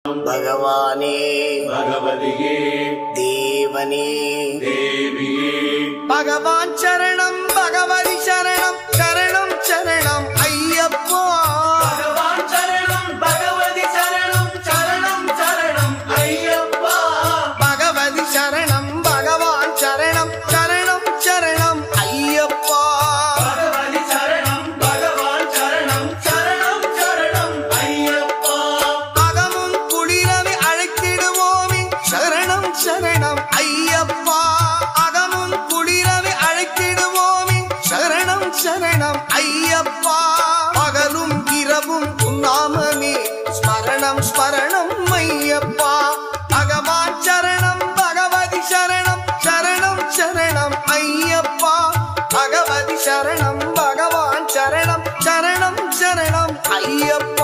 भगवाने भगवदिये देवने देविये भगवान शरणं भगवति शरणं शरणं शरणं अय्यप्पा भगवान शरणं भगवति शरणं शरणं शरणं अय्यप्पा भगवति शरणं भगवान शरणं शरणं शरणं अय्यप्पा भगवति शरणं भगवान शरणं शरणं शरणं अय्यप्पा अगमुं कुளிரவே அழைத்திடுவோமே शरणं शरणं अय्यप्पा अगमुं कुளிரவே அழைத்திடுவோமே शरणं शरणं अय्यप्पा பகலும் இரவும் உன்னாமமே ஸ்மரணம் ஸ்மரணம் ஐயப்பா பகவான் சரணம் பகவதி சரணம் சரணம் சரணம் ஐயப்பா பகவதி சரணம் பகவான் சரணம் சரணம் சரணம் ஐயப்பா